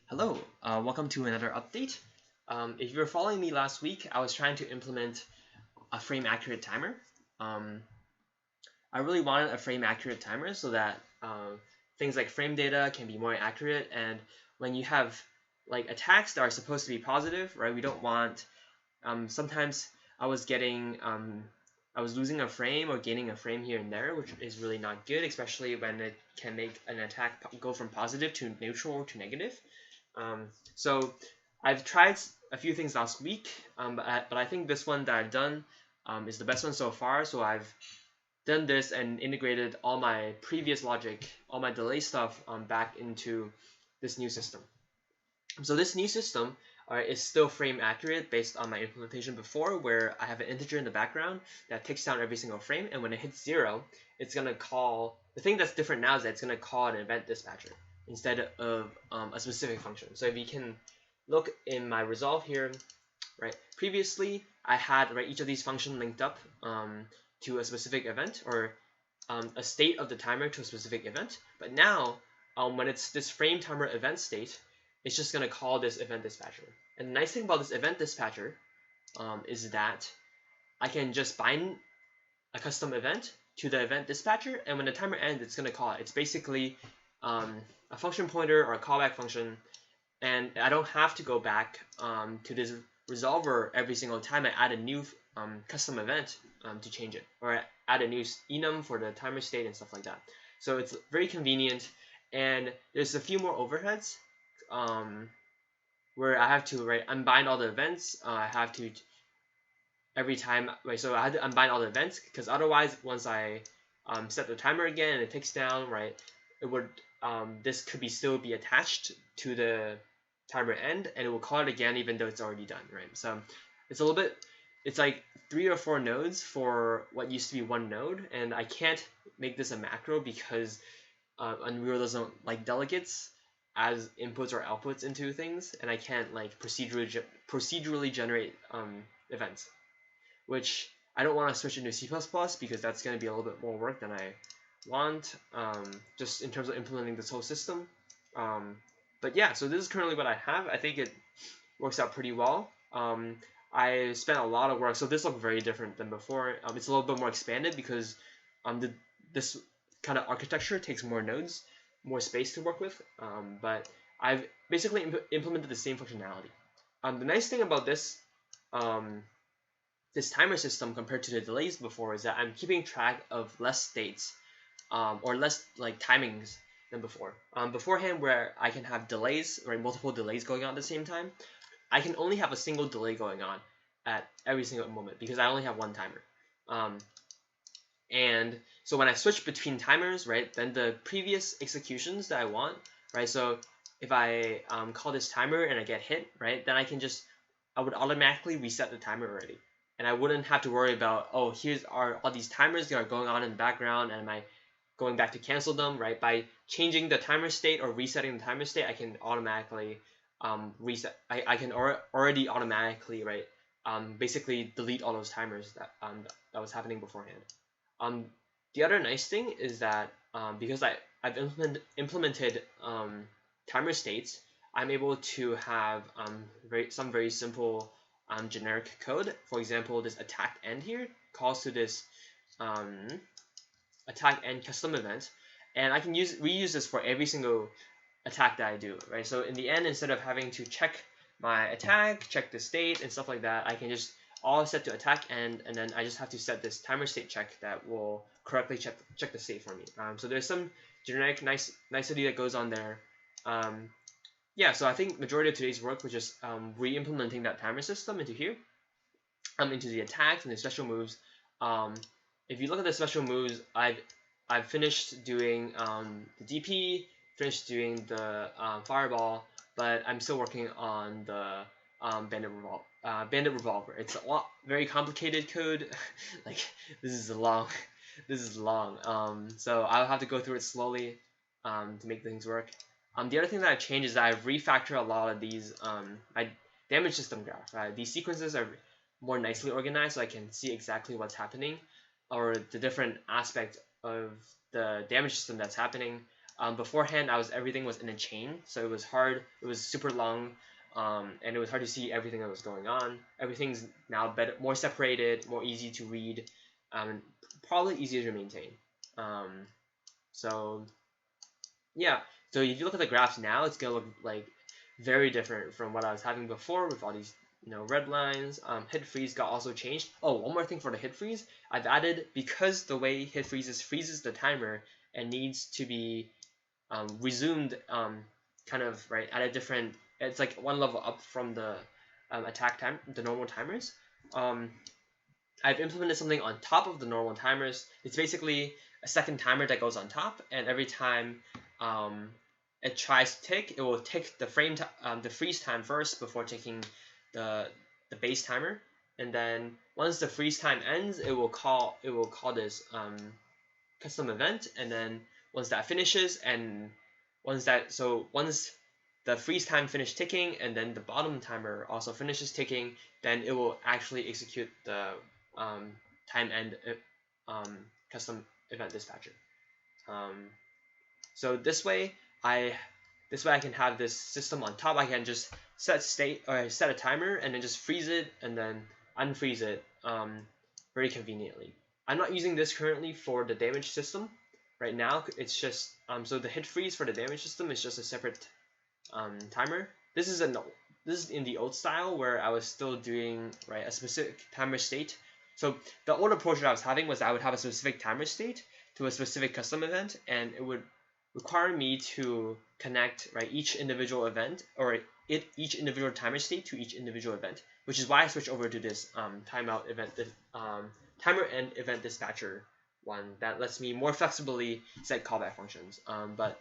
Hello, welcome to another update. If you were following me last week, I was trying to implement a frame accurate timer. Um, I really wanted a frame accurate timer so that things like frame data can be more accurate. And when you have like attacks that are supposed to be positive, right? We don't want. Sometimes I was getting I was losing a frame or gaining a frame here and there, which is really not good, especially when it can make an attack go from positive to neutral or to negative. So I've tried a few things last week, but I think this one that I've done is the best one so far. So I've done this and integrated all my previous logic, all my delay stuff back into this new system. So this new system is still frame accurate based on my implementation before, where I have an integer in the background that takes down every single frame, and when it hits 0, it's going to call, the thing that's different now is that it's going to call an event dispatcher instead of a specific function. So if you can look in my resolve here, right, previously I had each of these functions linked up to a specific event, or a state of the timer to a specific event, but now when it's this frame timer event state, it's just going to call this event dispatcher. And the nice thing about this event dispatcher is that I can just bind a custom event to the event dispatcher, and when the timer ends, it's going to call it. It's basically a function pointer or a callback function, and I don't have to go back to this resolver every single time I add a new custom event to change it, or add a new enum for the timer state and stuff like that. So it's very convenient, and there's a few more overheads where I have to unbind all the events. I have to every time so I had to unbind all the events, because otherwise once I set the timer again and it takes down, it would this could be still be attached to the timer end, and it will call it again even though it's already done, right? So it's a little bit, it's like 3 or 4 nodes for what used to be one node, and I can't make this a macro because Unreal doesn't like delegates as inputs or outputs into things, and I can't like procedurally generate events, which I don't want to switch into C++ because that's going to be a little bit more work than I want, just in terms of implementing this whole system. But yeah, so this is currently what I have. I think it works out pretty well. I spent a lot of work, so this looks very different than before. It's a little bit more expanded because this kind of architecture takes more nodes, more space to work with. But I've basically implemented the same functionality. The nice thing about this timer system compared to the delays before is that I'm keeping track of less states, or less like timings than before. Beforehand, where I can have delays, multiple delays going on at the same time, I can only have a single delay going on at every single moment because I only have one timer. And so when I switch between timers, then the previous executions that I want, so if I call this timer and I get hit, then I would automatically reset the timer already. And I wouldn't have to worry about, oh, here's all these timers that are going on in the background, and am I going back to cancel them, By changing the timer state or resetting the timer state, I can automatically reset. I can already automatically, basically delete all those timers that was happening beforehand. The other nice thing is that because I've implemented timer states, I'm able to have some very simple generic code. For example, this attack end here calls to this attack end custom event, and I can reuse this for every single attack that I do, So in the end, instead of having to check my attack, check the state and stuff like that, I can just all set to attack end, and then I just have to set this timer state check that will correctly check the state for me. So there's some generic nicety that goes on there. Yeah, so I think majority of today's work was just re-implementing that timer system into here, into the attacks and the special moves. If you look at the special moves, I've finished doing the DP, finished doing the fireball, but I'm still working on the Bandit Revolver. It's a lot very complicated code. Like this is long. So I'll have to go through it slowly to make things work. The other thing that I've changed is that I've refactored a lot of these my damage system graph. These sequences are more nicely organized, so I can see exactly what's happening, or the different aspect of the damage system that's happening. beforehand everything was in a chain, so it was hard. It was super long, and it was hard to see everything that was going on. Everything's now better, more separated, more easy to read, probably easier to maintain. So yeah, so if you look at the graphs now, it's gonna look like very different from what I was having before with all these red lines. Hit freeze got also changed. Oh, one more thing for the hit freeze, I've added, because the way hit freezes the timer and needs to be resumed kind of right at a different, it's like one level up from the attack time, the normal timers. I've implemented something on top of the normal timers. It's basically a second timer that goes on top, and every time it tries to tick, it will tick the the freeze time first before ticking the base timer, and then once the freeze time ends, it will call this custom event, and then once that finishes, and once the freeze time finished ticking, and then the bottom timer also finishes ticking, then it will actually execute the time end custom event dispatcher. So this way I can have this system on top. I can just set state, or set a timer and then just freeze it and then unfreeze it very conveniently. I'm not using this currently for the damage system right now. It's just so the hit freeze for the damage system is just a separate timer. This is in the old style where I was still doing a specific timer state. So the old approach that I was having was I would have a specific timer state to a specific custom event, and it would require me to connect each individual event, or each individual timer state to each individual event, which is why I switched over to this timeout event, timer and event dispatcher one that lets me more flexibly set callback functions. But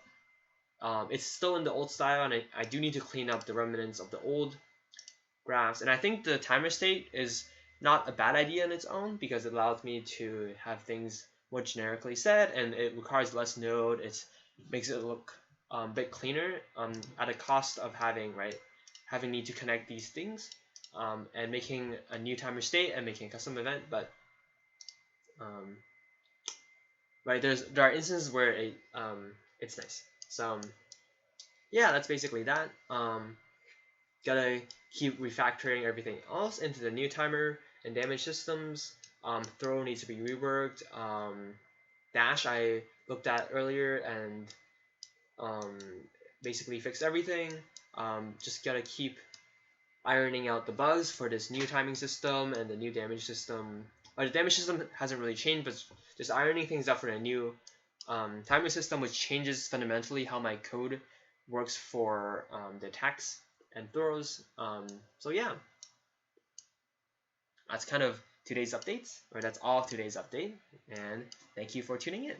it's still in the old style, and I do need to clean up the remnants of the old graphs. And I think the timer state is not a bad idea on its own, because it allows me to have things more generically set, and it requires less node. It makes it look a bit cleaner at a cost of having need to connect these things and making a new timer state and making a custom event. But there are instances where it's nice. So yeah, that's basically that. Gotta keep refactoring everything else into the new timer and damage systems. Throw needs to be reworked. Dash I looked at earlier and basically fixed everything. Just gotta keep ironing out the bugs for this new timing system and the new damage system. The damage system hasn't really changed, but just ironing things out for a new timer system, which changes fundamentally how my code works for the attacks and throws. So yeah, that's kind of today's updates, or that's all of today's update, and thank you for tuning in.